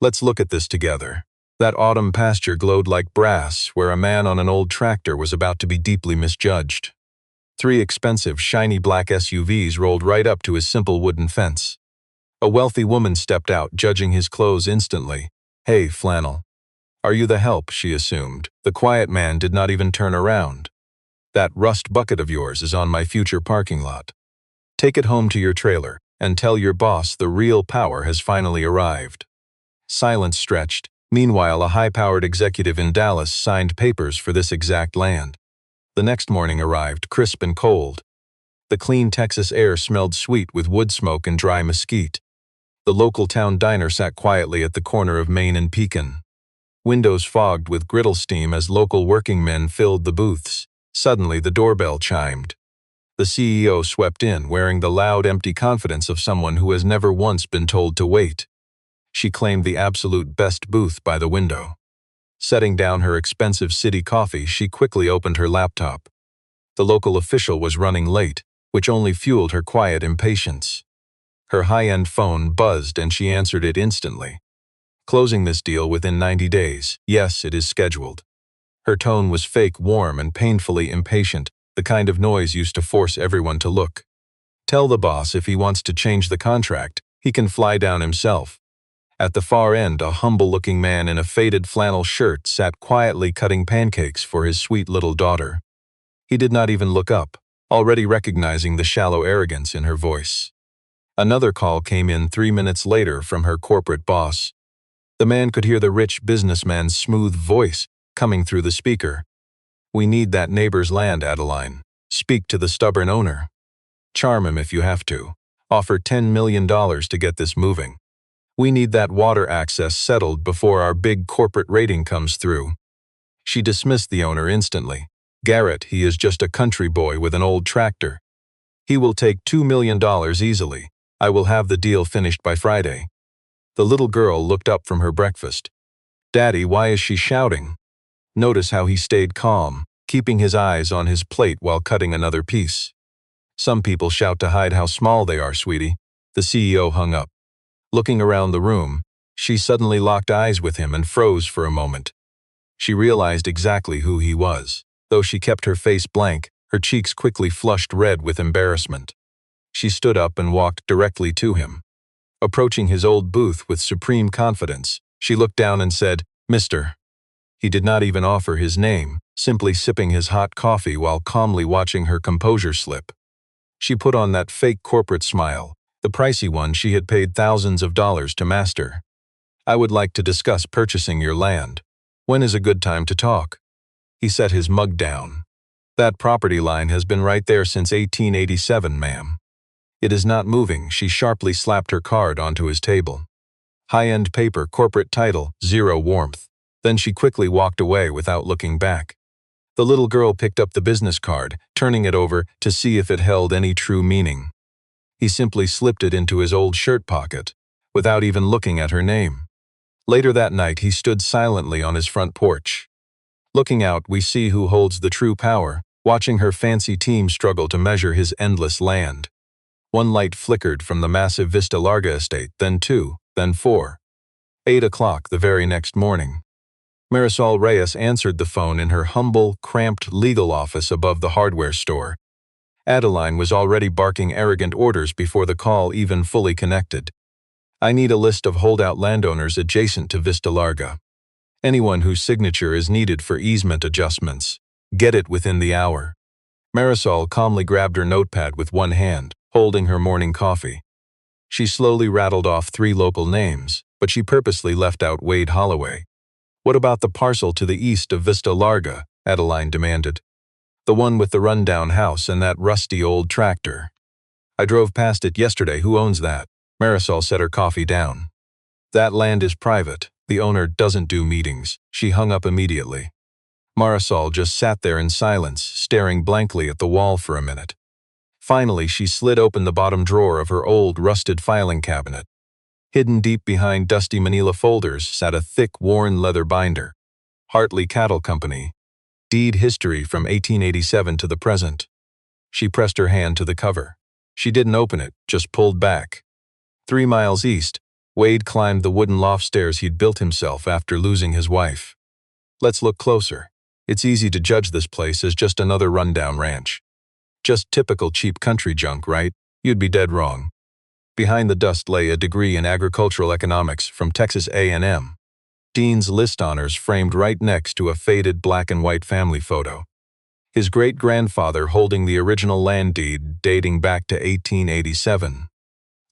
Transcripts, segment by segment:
Let's look at this together. That autumn pasture glowed like brass, where a man on an old tractor was about to be deeply misjudged. 3 expensive, shiny black SUVs rolled right up to his simple wooden fence. A wealthy woman stepped out, judging his clothes instantly. "Hey, Flannel. Are you the help?" she assumed. The quiet man did not even turn around. "That rust bucket of yours is on my future parking lot. Take it home to your trailer and tell your boss the real power has finally arrived." Silence stretched. Meanwhile, a high-powered executive in Dallas signed papers for this exact land. The next morning arrived, crisp and cold. The clean Texas air smelled sweet with wood smoke and dry mesquite. The local town diner sat quietly at the corner of Main and Pekin. Windows fogged with griddle steam as local working men filled the booths. Suddenly, the doorbell chimed. The CEO swept in, wearing the loud, empty confidence of someone who has never once been told to wait. She claimed the absolute best booth by the window. Setting down her expensive city coffee, she quickly opened her laptop. The local official was running late, which only fueled her quiet impatience. Her high-end phone buzzed and she answered it instantly. "Closing this deal within 90 days. Yes, it is scheduled." Her tone was fake, warm, and painfully impatient, the kind of noise used to force everyone to look. "Tell the boss if he wants to change the contract, he can fly down himself." At the far end, a humble-looking man in a faded flannel shirt sat quietly cutting pancakes for his sweet little daughter. He did not even look up, already recognizing the shallow arrogance in her voice. Another call came in 3 minutes later from her corporate boss. The man could hear the rich businessman's smooth voice coming through the speaker. "We need that neighbor's land, Adeline. Speak to the stubborn owner. Charm him if you have to. Offer $10 million to get this moving. We need that water access settled before our big corporate rating comes through." She dismissed the owner instantly. "Garrett, he is just a country boy with an old tractor. He will take $2 million easily. I will have the deal finished by Friday." The little girl looked up from her breakfast. "Daddy, why is she shouting?" Notice how he stayed calm, keeping his eyes on his plate while cutting another piece. "Some people shout to hide how small they are, sweetie." The CEO hung up. Looking around the room, she suddenly locked eyes with him and froze for a moment. She realized exactly who he was. Though she kept her face blank, her cheeks quickly flushed red with embarrassment. She stood up and walked directly to him. Approaching his old booth with supreme confidence, she looked down and said, "Mr." He did not even offer his name, simply sipping his hot coffee while calmly watching her composure slip. She put on that fake corporate smile, the pricey one she had paid thousands of dollars to master. "I would like to discuss purchasing your land. When is a good time to talk?" He set his mug down. "That property line has been right there since 1887, ma'am. It is not moving." She sharply slapped her card onto his table. "High-end paper, corporate title, zero warmth." Then she quickly walked away without looking back. The little girl picked up the business card, turning it over to see if it held any true meaning. He simply slipped it into his old shirt pocket, without even looking at her name. Later that night, he stood silently on his front porch. Looking out, we see who holds the true power, watching her fancy team struggle to measure his endless land. One light flickered from the massive Vista Larga estate, then 2, then 4. 8 o'clock the very next morning. Marisol Reyes answered the phone in her humble, cramped legal office above the hardware store. Adeline was already barking arrogant orders before the call even fully connected. "I need a list of holdout landowners adjacent to Vista Larga. Anyone whose signature is needed for easement adjustments. Get it within the hour." Marisol calmly grabbed her notepad with one hand, holding her morning coffee. She slowly rattled off 3 local names, but she purposely left out Wade Holloway. "What about the parcel to the east of Vista Larga?" Adeline demanded. "The one with the rundown house and that rusty old tractor." "I drove past it yesterday. Who owns that?" Marisol set her coffee down. "That land is private. The owner doesn't do meetings." She hung up immediately. Marisol just sat there in silence, staring blankly at the wall for a minute. Finally, she slid open the bottom drawer of her old, rusted filing cabinet. Hidden deep behind dusty manila folders sat a thick, worn leather binder. Hartley Cattle Company. Deed history from 1887 to the present. She pressed her hand to the cover. She didn't open it, just pulled back. 3 miles east, Wade climbed the wooden loft stairs he'd built himself after losing his wife. Let's look closer. It's easy to judge this place as just another rundown ranch. Just typical cheap country junk, right? You'd be dead wrong. Behind the dust lay a degree in agricultural economics from Texas A&M. Dean's list honors framed right next to a faded black and white family photo. His great-grandfather holding the original land deed dating back to 1887.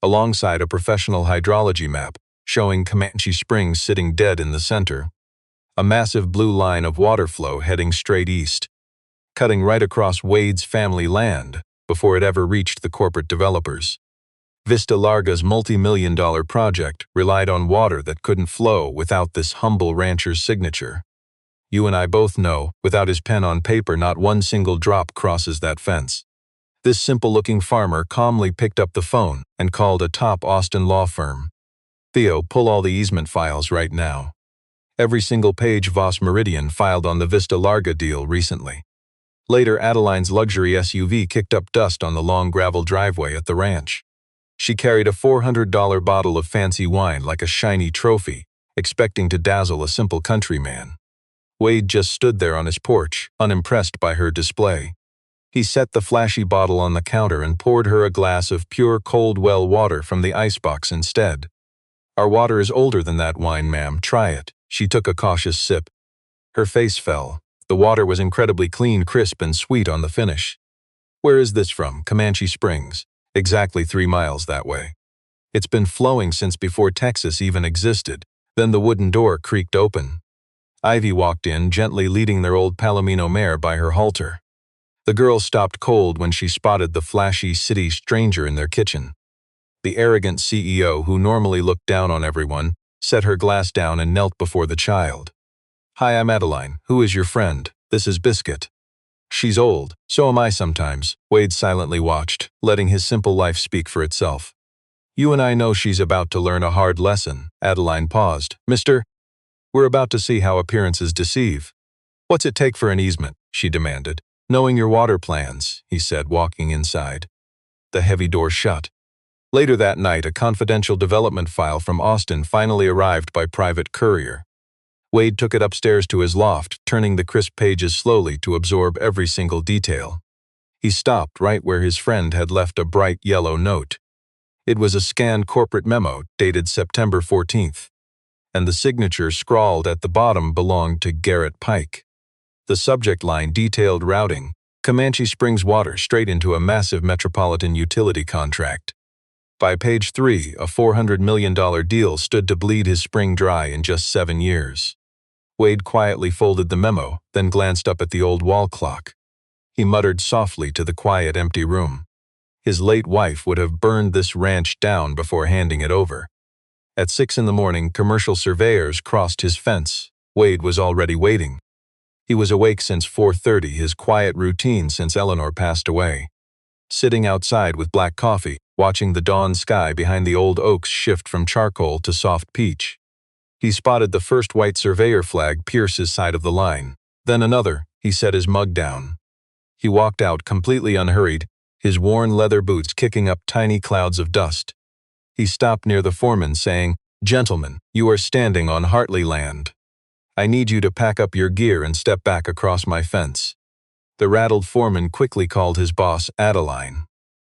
Alongside a professional hydrology map showing Comanche Springs sitting dead in the center. A massive blue line of water flow heading straight east, cutting right across Wade's family land before it ever reached the corporate developers. Vista Larga's multi-million-dollar project relied on water that couldn't flow without this humble rancher's signature. You and I both know, without his pen on paper, not one single drop crosses that fence. This simple-looking farmer calmly picked up the phone and called a top Austin law firm. Theo, pull all the easement files right now. Every single page Voss Meridian filed on the Vista Larga deal recently. Later, Adeline's luxury SUV kicked up dust on the long gravel driveway at the ranch. She carried a $400 bottle of fancy wine like a shiny trophy, expecting to dazzle a simple countryman. Wade just stood there on his porch, unimpressed by her display. He set the flashy bottle on the counter and poured her a glass of pure cold well water from the icebox instead. Our water is older than that wine, ma'am. Try it. She took a cautious sip. Her face fell. The water was incredibly clean, crisp, and sweet on the finish. Where is this from? Comanche Springs. Exactly 3 miles that way. It's been flowing since before Texas even existed. Then the wooden door creaked open. Ivy walked in, gently leading their old Palomino mare by her halter. The girl stopped cold when she spotted the flashy city stranger in their kitchen. The arrogant CEO, who normally looked down on everyone, set her glass down and knelt before the child. Hi, I'm Adeline. Who is your friend? This is Biscuit. She's old. So am I sometimes. Wade silently watched, letting his simple life speak for itself. You and I know she's about to learn a hard lesson. Adeline paused. Mister, we're about to see how appearances deceive. What's it take for an easement? She demanded. Knowing your water plans, he said, walking inside. The heavy door shut. Later that night, a confidential development file from Austin finally arrived by private courier. Wade took it upstairs to his loft, turning the crisp pages slowly to absorb every single detail. He stopped right where his friend had left a bright yellow note. It was a scanned corporate memo dated September 14th, and the signature scrawled at the bottom belonged to Garrett Pike. The subject line detailed routing Comanche Springs water straight into a massive metropolitan utility contract. By page 3, a $400 million deal stood to bleed his spring dry in just 7 years. Wade quietly folded the memo, then glanced up at the old wall clock. He muttered softly to the quiet, empty room. His late wife would have burned this ranch down before handing it over. At 6 in the morning, commercial surveyors crossed his fence. Wade was already waiting. He was awake since 4:30, his quiet routine since Eleanor passed away. Sitting outside with black coffee, watching the dawn sky behind the old oaks shift from charcoal to soft peach. He spotted the first white surveyor flag pierce his side of the line. Then another. He set his mug down. He walked out completely unhurried, his worn leather boots kicking up tiny clouds of dust. He stopped near the foreman, saying, "Gentlemen, you are standing on Hartley land. I need you to pack up your gear and step back across my fence." The rattled foreman quickly called his boss, Adeline.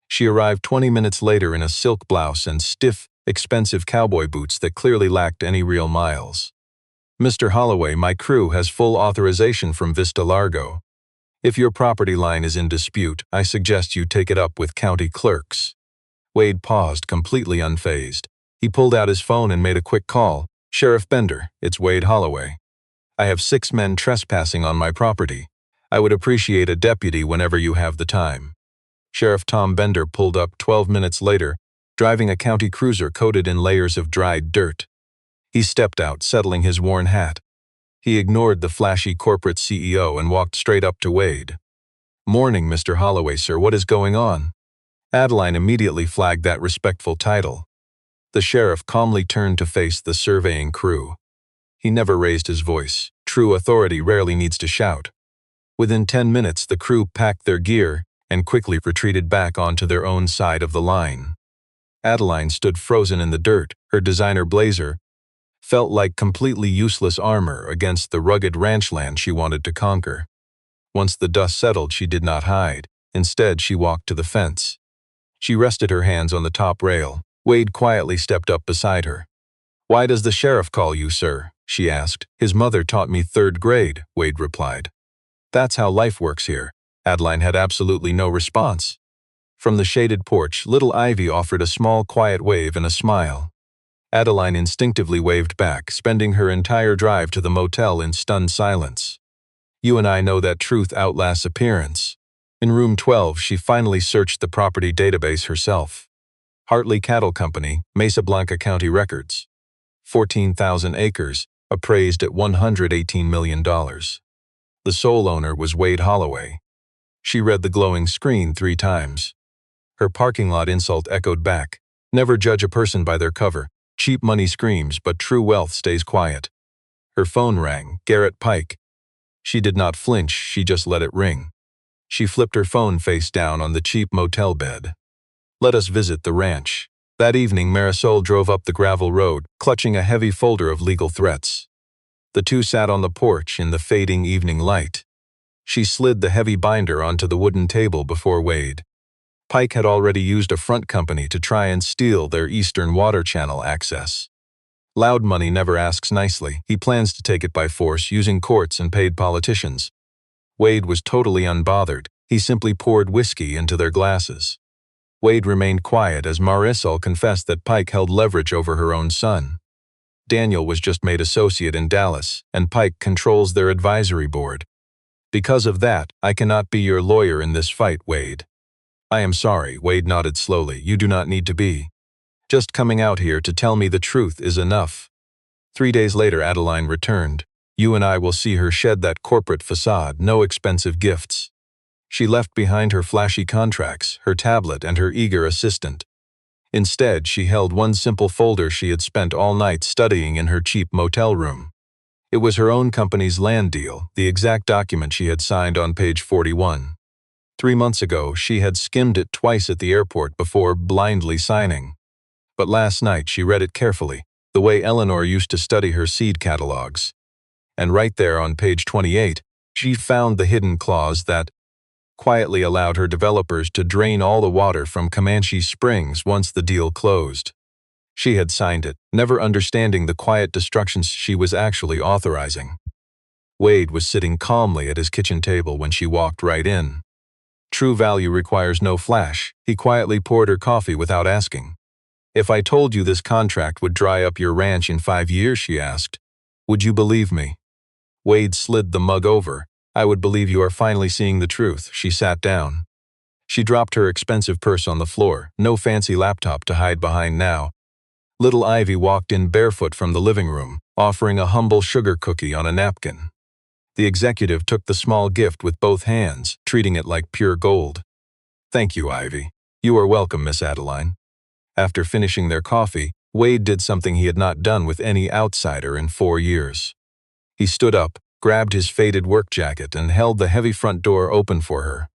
She arrived 20 minutes later in a silk blouse and stiff, expensive cowboy boots that clearly lacked any real miles. "Mr. Holloway, my crew has full authorization from Vista Largo. If your property line is in dispute, I suggest you take it up with county clerks." Wade paused, completely unfazed. He pulled out his phone and made a quick call. "Sheriff Bender, it's Wade Holloway. I have 6 men trespassing on my property. I would appreciate a deputy whenever you have the time." Sheriff Tom Bender pulled up 12 minutes later, driving a county cruiser coated in layers of dried dirt. He stepped out, settling his worn hat. He ignored the flashy corporate CEO and walked straight up to Wade. "Morning, Mr. Holloway, sir. What is going on?" Adeline immediately flagged that respectful title. The sheriff calmly turned to face the surveying crew. He never raised his voice. True authority rarely needs to shout. Within 10 minutes, the crew packed their gear and quickly retreated back onto their own side of the line. Adeline stood frozen in the dirt, Her designer blazer felt like completely useless armor against the rugged ranchland she wanted to conquer. Once the dust settled, she did not hide. Instead, she walked to the fence. She rested her hands on the top rail. Wade quietly stepped up beside her. "Why does the sheriff call you, sir?" she asked. "His mother taught me 3rd grade," Wade replied. "That's how life works here." Adeline had absolutely no response. From the shaded porch, little Ivy offered a small, quiet wave and a smile. Adeline instinctively waved back, spending her entire drive to the motel in stunned silence. "You and I know that truth outlasts appearance." In room 12, she finally searched the property database herself. Hartley Cattle Company, Mesa Blanca County records. 14,000 acres, appraised at $118 million. The sole owner was Wade Holloway. She read the glowing screen 3 times. Her parking lot insult echoed back. "Never judge a person by their cover. Cheap money screams, but true wealth stays quiet." Her phone rang. Garrett Pike. She did not flinch, she just let it ring. She flipped her phone face down on the cheap motel bed. "Let us visit the ranch." That evening, Marisol drove up the gravel road, clutching a heavy folder of legal threats. The two sat on the porch in the fading evening light. She slid the heavy binder onto the wooden table before Wade. Pike had already used a front company to try and steal their Eastern Water Channel access. Loud money never asks nicely. He plans to take it by force using courts and paid politicians. Wade was totally unbothered. He simply poured whiskey into their glasses. Wade remained quiet as Marisol confessed that Pike held leverage over her own son. Daniel was just made associate in Dallas, and Pike controls their advisory board. "Because of that, I cannot be your lawyer in this fight, Wade." "I am sorry," Wade nodded slowly. "You do not need to be. Just coming out here to tell me the truth is enough." 3 days later, Adeline returned. "You and I will see her shed that corporate facade, no expensive gifts." She left behind her flashy contracts, her tablet, and her eager assistant. Instead, she held one simple folder she had spent all night studying in her cheap motel room. It was her own company's land deal, the exact document she had signed on page 41. 3 months ago, she had skimmed it twice at the airport before blindly signing. But last night she read it carefully, the way Eleanor used to study her seed catalogs. And right there on page 28, she found the hidden clause that quietly allowed her developers to drain all the water from Comanche Springs once the deal closed. She had signed it, never understanding the quiet destructions she was actually authorizing. Wade was sitting calmly at his kitchen table when she walked right in. True value requires no flash. He quietly poured her coffee without asking. "If I told you this contract would dry up your ranch in 5 years," she asked, "would you believe me?" Wade slid the mug over. "I would believe you are finally seeing the truth." She sat down. She dropped her expensive purse on the floor, no fancy laptop to hide behind now. Little Ivy walked in barefoot from the living room, offering a humble sugar cookie on a napkin. The executive took the small gift with both hands, treating it like pure gold. "Thank you, Ivy." "You are welcome, Miss Adeline." After finishing their coffee, Wade did something he had not done with any outsider in 4 years. He stood up, grabbed his faded work jacket, and held the heavy front door open for her.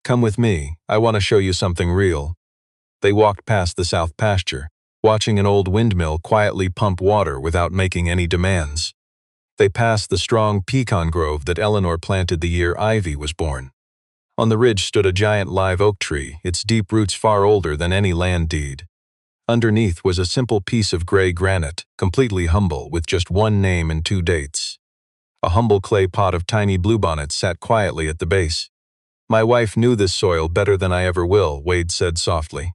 "Come with me. I want to show you something real." They walked past the south pasture, watching an old windmill quietly pump water without making any demands. They passed the strong pecan grove that Eleanor planted the year Ivy was born. On the ridge stood a giant live oak tree, its deep roots far older than any land deed. Underneath was a simple piece of gray granite, completely humble, with just one name and 2 dates. A humble clay pot of tiny bluebonnets sat quietly at the base. "My wife knew this soil better than I ever will," Wade said softly.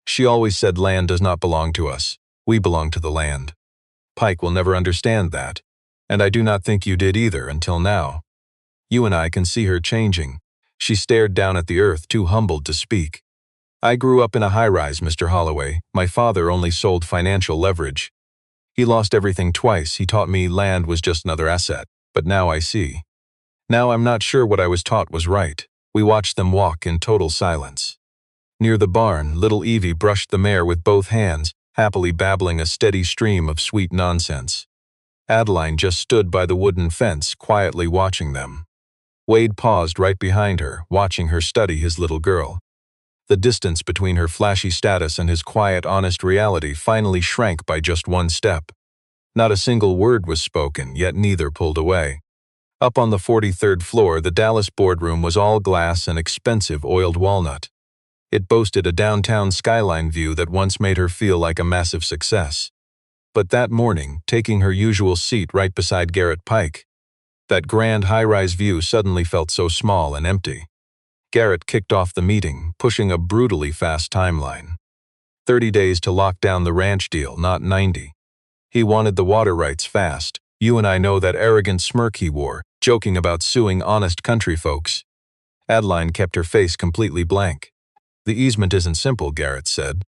"She always said land does not belong to us. We belong to the land. Pike will never understand that. And I do not think you did either until now. You and I can see her changing." She stared down at the earth, too humbled to speak. "I grew up in a high-rise, Mr. Holloway. My father only sold financial leverage. He lost everything twice. He taught me land was just another asset. But now I see. Now I'm not sure what I was taught was right." We watched them walk in total silence. Near the barn, little Evie brushed the mare with both hands, happily babbling a steady stream of sweet nonsense. Adeline just stood by the wooden fence, quietly watching them. Wade paused right behind her, watching her study his little girl. The distance between her flashy status and his quiet, honest reality finally shrank by just one step. Not a single word was spoken, yet neither pulled away. Up on the 43rd floor, the Dallas boardroom was all glass and expensive oiled walnut. It boasted a downtown skyline view that once made her feel like a massive success. But that morning, taking her usual seat right beside Garrett Pike, that grand high-rise view suddenly felt so small and empty. Garrett kicked off the meeting, pushing a brutally fast timeline. 30 days to lock down the ranch deal, not 90. He wanted the water rights fast. You and I know that arrogant smirk he wore, joking about suing honest country folks. Adeline kept her face completely blank. The easement isn't simple, Garrett said.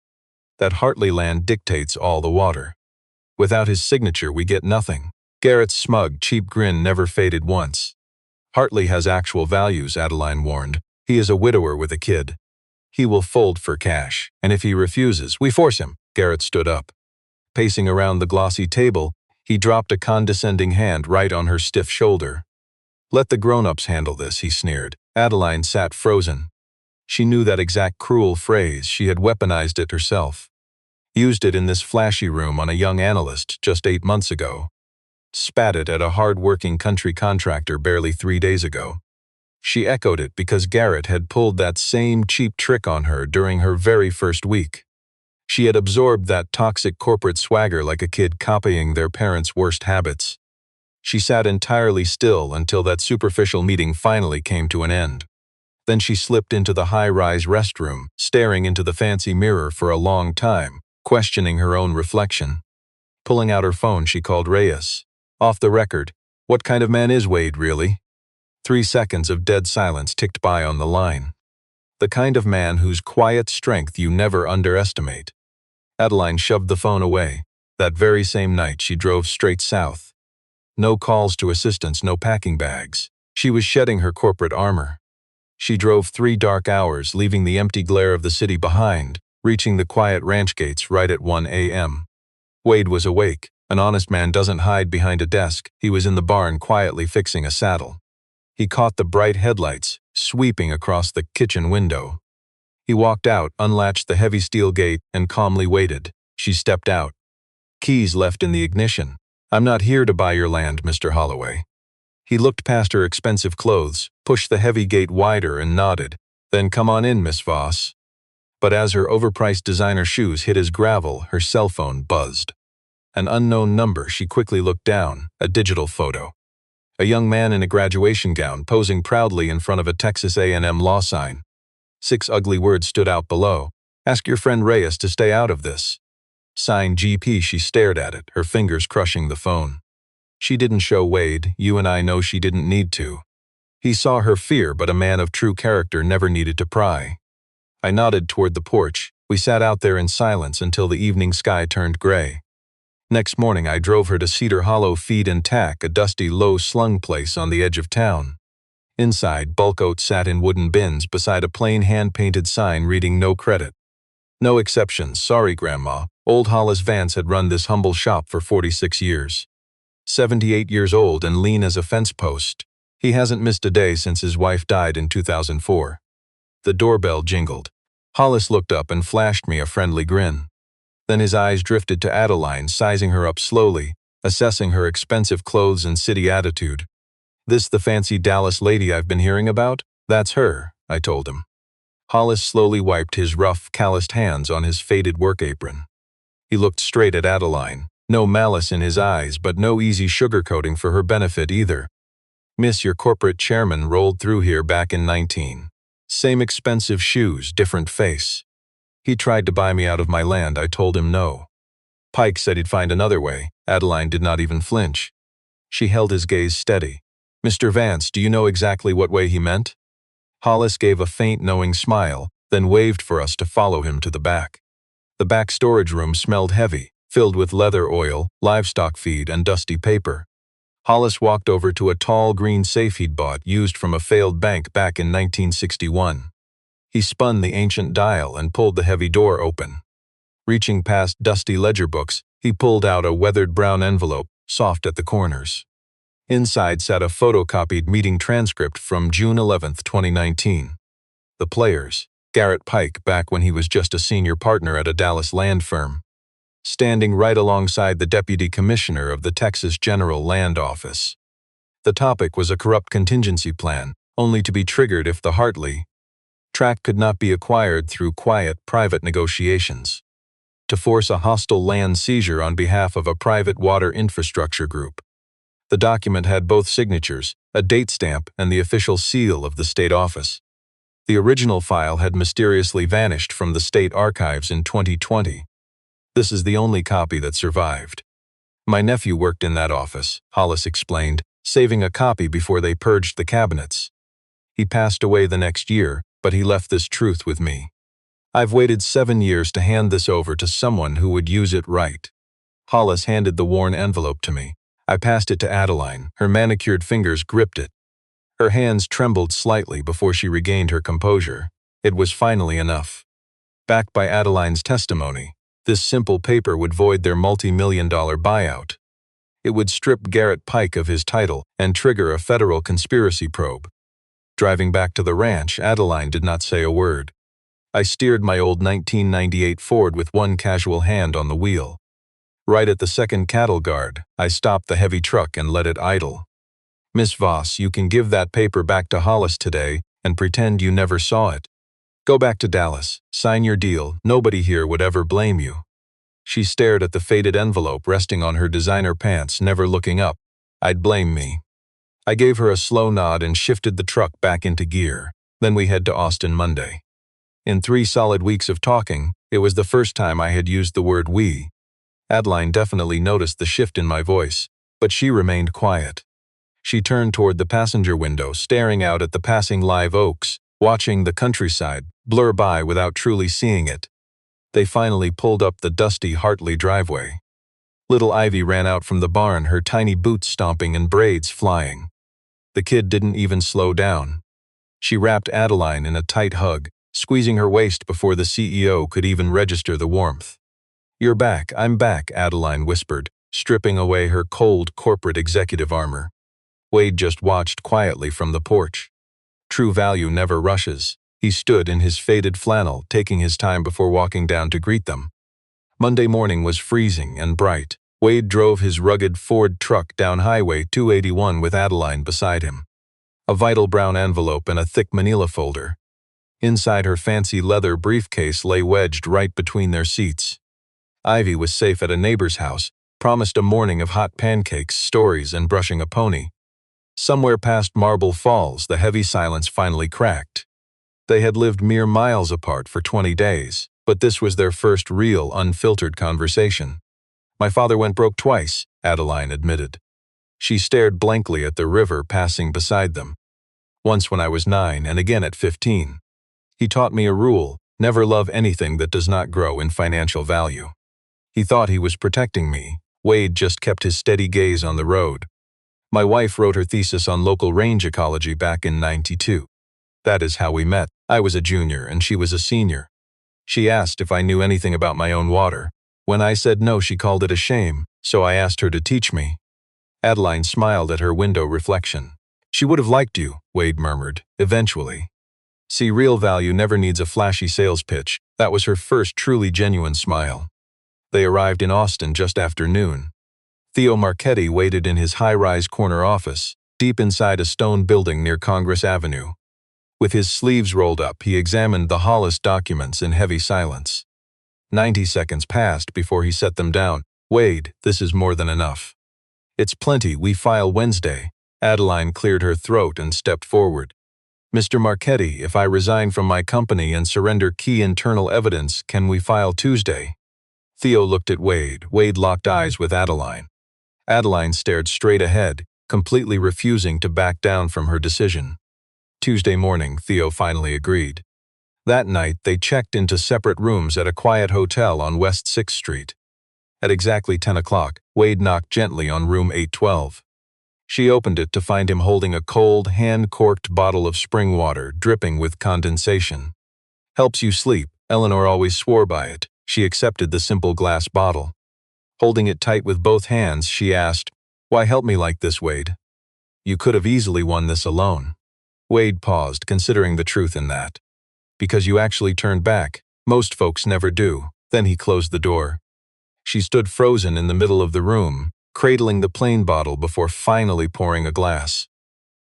That Hartley land dictates all the water. Without his signature, we get nothing. Garrett's smug, cheap grin never faded once. Hartley has actual values, Adeline warned. He is a widower with a kid. He will fold for cash, and if he refuses, we force him. Garrett stood up. Pacing around the glossy table, he dropped a condescending hand right on her stiff shoulder. Let the grown-ups handle this, he sneered. Adeline sat frozen. She knew that exact cruel phrase. She had weaponized it herself. Used it in this flashy room on a young analyst just 8 months ago. Spat it at a hard-working country contractor barely 3 days ago. She echoed it because Garrett had pulled that same cheap trick on her during her very first week. She had absorbed that toxic corporate swagger like a kid copying their parents' worst habits. She sat entirely still until that superficial meeting finally came to an end. Then she slipped into the high-rise restroom, staring into the fancy mirror for a long time, questioning her own reflection. Pulling out her phone, she called Reyes. Off the record, what kind of man is Wade, really? 3 seconds of dead silence ticked by on the line. The kind of man whose quiet strength you never underestimate. Adeline shoved the phone away. That very same night, she drove straight south. No calls to assistants, no packing bags. She was shedding her corporate armor. She drove 3 dark hours, leaving the empty glare of the city behind, reaching the quiet ranch gates right at 1 a.m. Wade was awake. An honest man doesn't hide behind a desk. He was in the barn quietly fixing a saddle. He caught the bright headlights, sweeping across the kitchen window. He walked out, unlatched the heavy steel gate, and calmly waited. She stepped out. Keys left in the ignition. I'm not here to buy your land, Mr. Holloway. He looked past her expensive clothes, pushed the heavy gate wider and nodded. Then come on in, Miss Voss. But as her overpriced designer shoes hit his gravel, her cell phone buzzed. An unknown number. She quickly looked down, a digital photo. A young man in a graduation gown posing proudly in front of a Texas A&M law sign. 6 ugly words stood out below. Ask your friend Reyes to stay out of this. Signed GP. She stared at it, her fingers crushing the phone. She didn't show Wade. You and I know she didn't need to. He saw her fear, but a man of true character never needed to pry. I nodded toward the porch. We sat out there in silence until the evening sky turned gray. Next morning, I drove her to Cedar Hollow Feed and Tack, a dusty, low-slung place on the edge of town. Inside, bulk oats sat in wooden bins beside a plain hand-painted sign reading no credit. No exceptions, sorry, Grandma. Old Hollis Vance had run this humble shop for 46 years. 78 years old and lean as a fence post. He hasn't missed a day since his wife died in 2004. The doorbell jingled. Hollis looked up and flashed me a friendly grin. Then his eyes drifted to Adeline, sizing her up slowly, assessing her expensive clothes and city attitude. This the fancy Dallas lady I've been hearing about? That's her, I told him. Hollis slowly wiped his rough, calloused hands on his faded work apron. He looked straight at Adeline, no malice in his eyes, but no easy sugarcoating for her benefit either. Miss, your corporate chairman rolled through here back in 19. Same expensive shoes, different face. He tried to buy me out of my land. I told him no. Pike said he'd find another way. Adeline did not even flinch. She held his gaze steady. Mr. Vance, do you know exactly what way he meant? Hollis gave a faint, knowing smile, then waved for us to follow him to the back. The back storage room smelled heavy, filled with leather oil, livestock feed, and dusty paper. Hollis walked over to a tall green safe he'd bought, used from a failed bank back in 1961. He spun the ancient dial and pulled the heavy door open. Reaching past dusty ledger books, he pulled out a weathered brown envelope, soft at the corners. Inside sat a photocopied meeting transcript from June 11, 2019. The players, Garrett Pike back when he was just a senior partner at a Dallas land firm, standing right alongside the deputy commissioner of the Texas General Land Office. The topic was a corrupt contingency plan, only to be triggered if the Hartley tract could not be acquired through quiet, private negotiations, to force a hostile land seizure on behalf of a private water infrastructure group. The document had both signatures, a date stamp, and the official seal of the state office. The original file had mysteriously vanished from the state archives in 2020. This is the only copy that survived. My nephew worked in that office, Hollis explained, saving a copy before they purged the cabinets. He passed away the next year, but he left this truth with me. I've waited 7 years to hand this over to someone who would use it right. Hollis handed the worn envelope to me. I passed it to Adeline. Her manicured fingers gripped it. Her hands trembled slightly before she regained her composure. It was finally enough. Backed by Adeline's testimony, this simple paper would void their multi-million-dollar buyout. It would strip Garrett Pike of his title and trigger a federal conspiracy probe. Driving back to the ranch, Adeline did not say a word. I steered my old 1998 Ford with one casual hand on the wheel. Right at the second cattle guard, I stopped the heavy truck and let it idle. "Miss Voss, you can give that paper back to Hollis today and pretend you never saw it. Go back to Dallas, sign your deal, nobody here would ever blame you." She stared at the faded envelope resting on her designer pants, never looking up. "I'd blame me." I gave her a slow nod and shifted the truck back into gear. Then we head to Austin Monday. In 3 solid weeks of talking, it was the first time I had used the word we. Adeline definitely noticed the shift in my voice, but she remained quiet. She turned toward the passenger window, staring out at the passing live oaks, watching the countryside blur by without truly seeing it. They finally pulled up the dusty Hartley driveway. Little Ivy ran out from the barn, her tiny boots stomping and braids flying. The kid didn't even slow down. She wrapped Adeline in a tight hug, squeezing her waist before the CEO could even register the warmth. "You're back, I'm back," Adeline whispered, stripping away her cold corporate executive armor. Wade just watched quietly from the porch. True value never rushes. He stood in his faded flannel, taking his time before walking down to greet them. Monday morning was freezing and bright. Wade drove his rugged Ford truck down Highway 281 with Adeline beside him. A vital brown envelope and a thick manila folder. Inside her fancy leather briefcase lay wedged right between their seats. Ivy was safe at a neighbor's house, promised a morning of hot pancakes, stories, and brushing a pony. Somewhere past Marble Falls, the heavy silence finally cracked. They had lived mere miles apart for 20 days, but this was their first real, unfiltered conversation. "My father went broke twice," Adeline admitted. She stared blankly at the river passing beside them. "Once when I was 9 and again at 15. He taught me a rule: never love anything that does not grow in financial value." He thought he was protecting me. Wade just kept his steady gaze on the road. "My wife wrote her thesis on local range ecology back in '92. That is how we met. I was a junior and she was a senior. She asked if I knew anything about my own water. When I said no, she called it a shame, so I asked her to teach me." Adeline smiled at her window reflection. "She would have liked you," Wade murmured, "eventually." See, real value never needs a flashy sales pitch. That was her first truly genuine smile. They arrived in Austin just after noon. Theo Marchetti waited in his high-rise corner office, deep inside a stone building near Congress Avenue. With his sleeves rolled up, he examined the Hollis documents in heavy silence. 90 seconds passed before he set them down. "Wade, this is more than enough." "It's plenty. We file Wednesday." Adeline cleared her throat and stepped forward. "Mr. Marchetti, if I resign from my company and surrender key internal evidence, can we file Tuesday?" Theo looked at Wade. Wade locked eyes with Adeline. Adeline stared straight ahead, completely refusing to back down from her decision. Tuesday morning, Theo finally agreed. That night, they checked into separate rooms at a quiet hotel on West 6th Street. At exactly 10 o'clock, Wade knocked gently on room 812. She opened it to find him holding a cold, hand-corked bottle of spring water dripping with condensation. "Helps you sleep," Eleanor always swore by it. She accepted the simple glass bottle. Holding it tight with both hands, she asked, "Why help me like this, Wade? You could have easily won this alone." Wade paused, considering the truth in that. Because you actually turned back. Most folks never do." Then he closed the door. She stood frozen in the middle of the room, cradling the plain bottle before finally pouring a glass.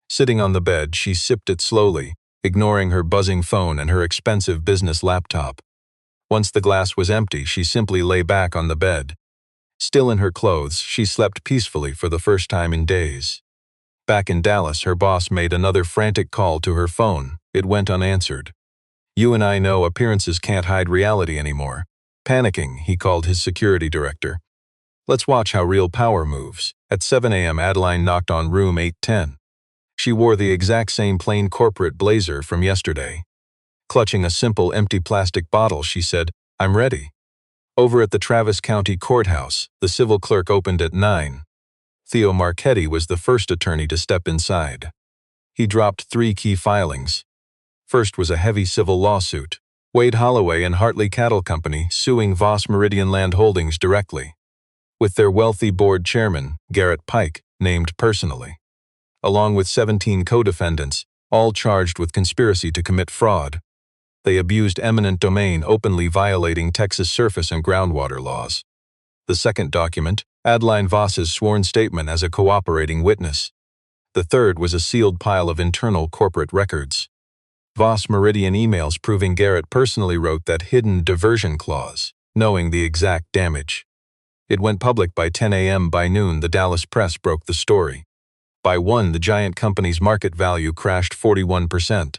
Sitting on the bed, she sipped it slowly, ignoring her buzzing phone and her expensive business laptop. Once the glass was empty, she simply lay back on the bed. Still in her clothes, she slept peacefully for the first time in days. Back in Dallas, her boss made another frantic call to her phone. It went unanswered. "You and I know appearances can't hide reality anymore." Panicking, he called his security director. "Let's watch how real power moves." At 7 a.m., Adeline knocked on room 810. She wore the exact same plain corporate blazer from yesterday. Clutching a simple empty plastic bottle, she said, "I'm ready." Over at the Travis County Courthouse, the civil clerk opened at 9. Theo Marchetti was the first attorney to step inside. He dropped 3 key filings. First was a heavy civil lawsuit. Wade Holloway and Hartley Cattle Company suing Voss Meridian Land Holdings directly, with their wealthy board chairman, Garrett Pike, named personally, along with 17 co-defendants, all charged with conspiracy to commit fraud. They abused eminent domain, openly violating Texas surface and groundwater laws. The second document, Adeline Voss's sworn statement as a cooperating witness. The third was a sealed pile of internal corporate records. Voss Meridian emails proving Garrett personally wrote that hidden diversion clause, knowing the exact damage. It went public by 10 a.m. By noon, the Dallas press broke the story. By 1, the giant company's market value crashed 41%.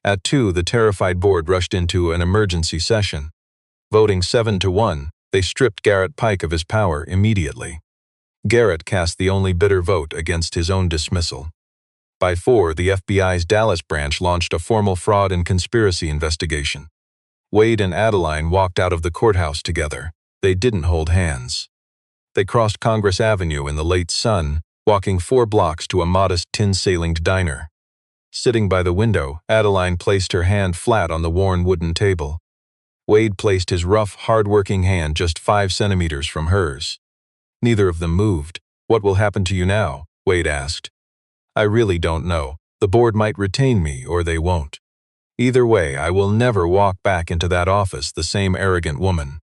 At 2, the terrified board rushed into an emergency session. Voting 7-1, they stripped Garrett Pike of his power immediately. Garrett cast the only bitter vote against his own dismissal. By 4, the FBI's Dallas branch launched a formal fraud and conspiracy investigation. Wade and Adeline walked out of the courthouse together. They didn't hold hands. They crossed Congress Avenue in the late sun, walking 4 blocks to a modest tin-ceilinged diner. Sitting by the window, Adeline placed her hand flat on the worn wooden table. Wade placed his rough, hard-working hand just 5 centimeters from hers. Neither of them moved. "What will happen to you now?" Wade asked. "I really don't know. The board might retain me or they won't. Either way, I will never walk back into that office the same arrogant woman."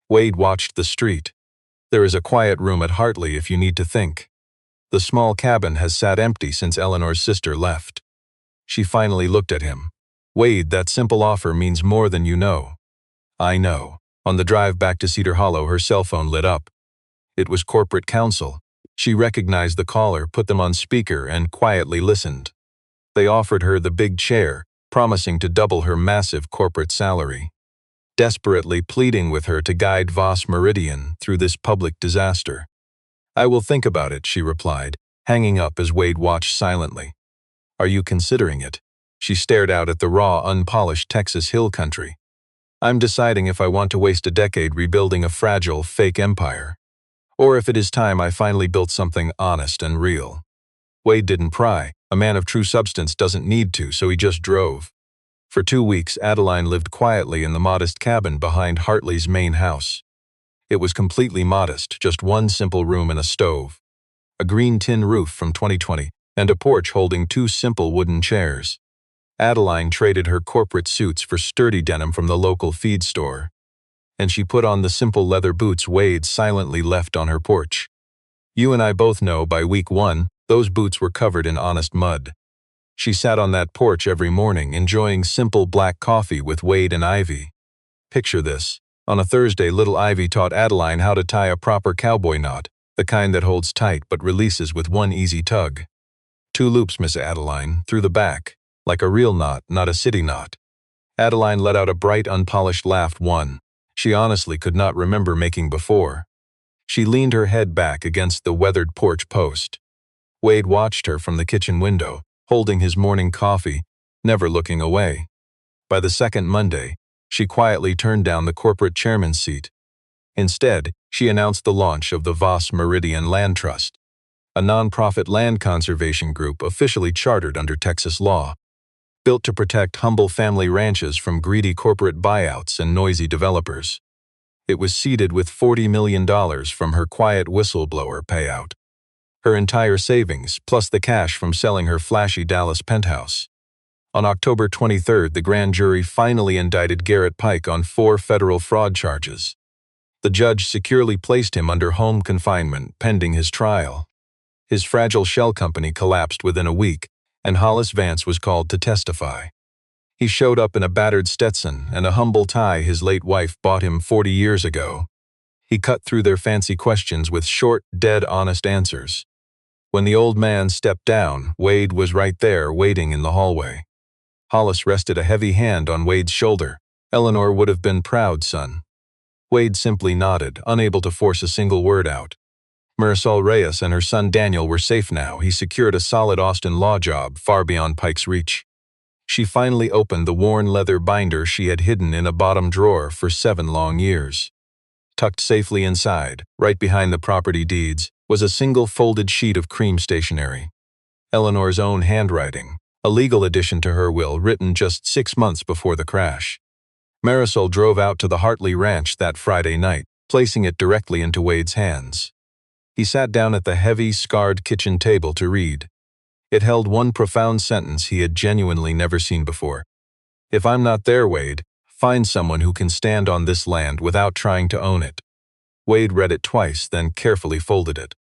Wade watched the street. "There is a quiet room at Hartley if you need to think. The small cabin has sat empty since Eleanor's sister left." She finally looked at him. "Wade, that simple offer means more than you know." "I know." On the drive back to Cedar Hollow, her cell phone lit up. It was corporate counsel. She recognized the caller, put them on speaker, and quietly listened. They offered her the big chair, promising to double her massive corporate salary, desperately pleading with her to guide Voss Meridian through this public disaster. "I will think about it," she replied, hanging up as Wade watched silently. "Are you considering it?" She stared out at the raw, unpolished Texas hill country. "I'm deciding if I want to waste a decade rebuilding a fragile, fake empire, or if it is time I finally built something honest and real." Wade didn't pry. A man of true substance doesn't need to, so he just drove. For 2 weeks, Adeline lived quietly in the modest cabin behind Hartley's main house. It was completely modest, just 1 simple room and a stove, a green tin roof from 2020, and a porch holding 2 simple wooden chairs. Adeline traded her corporate suits for sturdy denim from the local feed store, and she put on the simple leather boots Wade silently left on her porch. "You and I both know by week 1, those boots were covered in honest mud." She sat on that porch every morning, enjoying simple black coffee with Wade and Ivy. Picture this. On a Thursday, little Ivy taught Adeline how to tie a proper cowboy knot, the kind that holds tight but releases with 1 easy tug. 2 loops, Miss Adeline, through the back, like a real knot, not a city knot. Adeline let out a bright, unpolished laugh, one she honestly could not remember making before. She leaned her head back against the weathered porch post. Wade watched her from the kitchen window, holding his morning coffee, never looking away. By the second Monday, she quietly turned down the corporate chairman's seat. Instead, she announced the launch of the Voss Meridian Land Trust, a nonprofit land conservation group officially chartered under Texas law, built to protect humble family ranches from greedy corporate buyouts and noisy developers. It was seeded with $40 million from her quiet whistleblower payout, her entire savings plus the cash from selling her flashy Dallas penthouse. On October 23rd, the grand jury finally indicted Garrett Pike on 4 federal fraud charges. The judge securely placed him under home confinement pending his trial. His fragile shell company collapsed within a week, and Hollis Vance was called to testify. He showed up in a battered Stetson and a humble tie his late wife bought him 40 years ago. He cut through their fancy questions with short, dead honest answers. When the old man stepped down, Wade was right there waiting in the hallway. Hollis rested a heavy hand on Wade's shoulder. "Eleanor would have been proud, son." Wade simply nodded, unable to force a single word out. Marisol Reyes and her son Daniel were safe now. He secured a solid Austin law job far beyond Pike's reach. She finally opened the worn leather binder she had hidden in a bottom drawer for 7 long years. Tucked safely inside, right behind the property deeds, was a single folded sheet of cream stationery. Eleanor's own handwriting, a legal addition to her will written just 6 months before the crash. Marisol drove out to the Hartley Ranch that Friday night, placing it directly into Wade's hands. He sat down at the heavy, scarred kitchen table to read. It held one profound sentence he had genuinely never seen before. "If I'm not there, Wade, find someone who can stand on this land without trying to own it." Wade read it twice, then carefully folded it.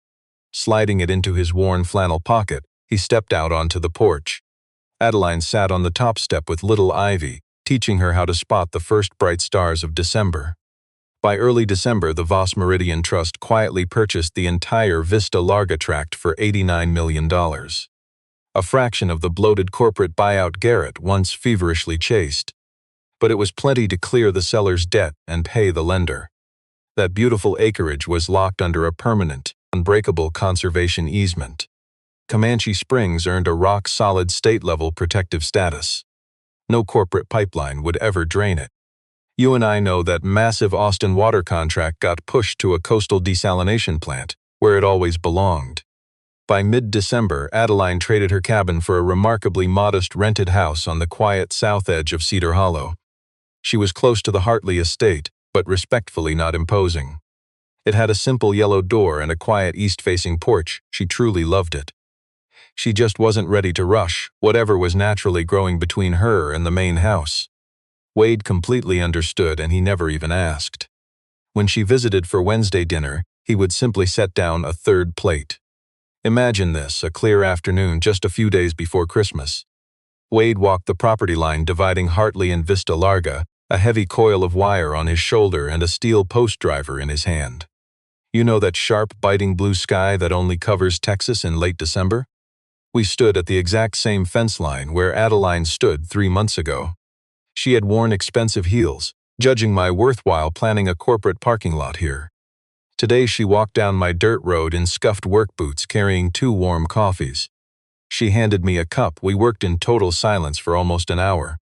Sliding it into his worn flannel pocket, he stepped out onto the porch. Adeline sat on the top step with little Ivy, teaching her how to spot the first bright stars of December. By early December, the Voss Meridian Trust quietly purchased the entire Vista Larga tract for $89 million. A fraction of the bloated corporate buyout Garrett once feverishly chased. But it was plenty to clear the seller's debt and pay the lender. That beautiful acreage was locked under a permanent, unbreakable conservation easement. Comanche Springs earned a rock-solid state-level protective status. No corporate pipeline would ever drain it. You and I know that massive Austin water contract got pushed to a coastal desalination plant, where it always belonged. By mid-December, Adeline traded her cabin for a remarkably modest rented house on the quiet south edge of Cedar Hollow. She was close to the Hartley estate, but respectfully not imposing. It had a simple yellow door and a quiet east-facing porch. She truly loved it. She just wasn't ready to rush whatever was naturally growing between her and the main house. Wade completely understood, and he never even asked. When she visited for Wednesday dinner, he would simply set down a third plate. Imagine this, a clear afternoon just a few days before Christmas. Wade walked the property line dividing Hartley and Vista Larga, a heavy coil of wire on his shoulder and a steel post driver in his hand. You know that sharp, biting blue sky that only covers Texas in late December? We stood at the exact same fence line where Adeline stood 3 months ago. She had worn expensive heels, judging my worthwhile planning a corporate parking lot here. Today she walked down my dirt road in scuffed work boots carrying 2 warm coffees. She handed me a cup. We worked in total silence for almost an hour.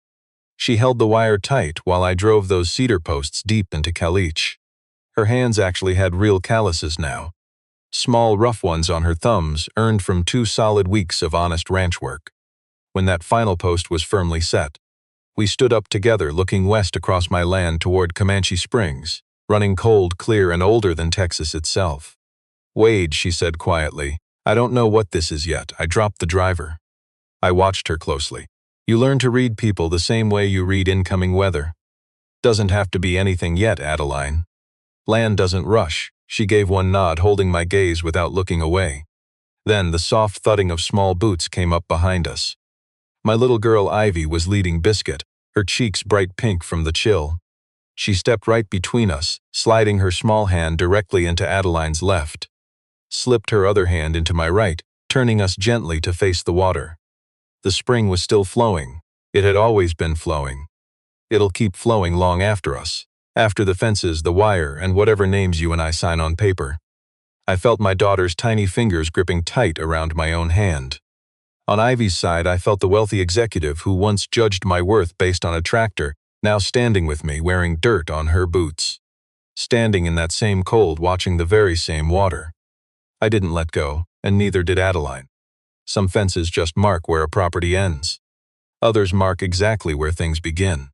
She held the wire tight while I drove those cedar posts deep into caliche. Her hands actually had real calluses now. Small, rough ones on her thumbs, earned from 2 solid weeks of honest ranch work. When that final post was firmly set, we stood up together looking west across my land toward Comanche Springs, running cold, clear, and older than Texas itself. "Wade," she said quietly, "I don't know what this is yet. I dropped the driver." I watched her closely. "You learn to read people the same way you read incoming weather. Doesn't have to be anything yet, Adeline. Land doesn't rush." She gave one nod, holding my gaze without looking away. Then the soft thudding of small boots came up behind us. My little girl Ivy was leading Biscuit, her cheeks bright pink from the chill. She stepped right between us, sliding her small hand directly into Adeline's left, slipped her other hand into my right, turning us gently to face the water. The spring was still flowing. It had always been flowing. It'll keep flowing long after us, after the fences, the wire, and whatever names you and I sign on paper. I felt my daughter's tiny fingers gripping tight around my own hand. On Ivy's side, I felt the wealthy executive who once judged my worth based on a tractor, now standing with me wearing dirt on her boots. Standing in that same cold, watching the very same water. I didn't let go, and neither did Adeline. Some fences just mark where a property ends. Others mark exactly where things begin.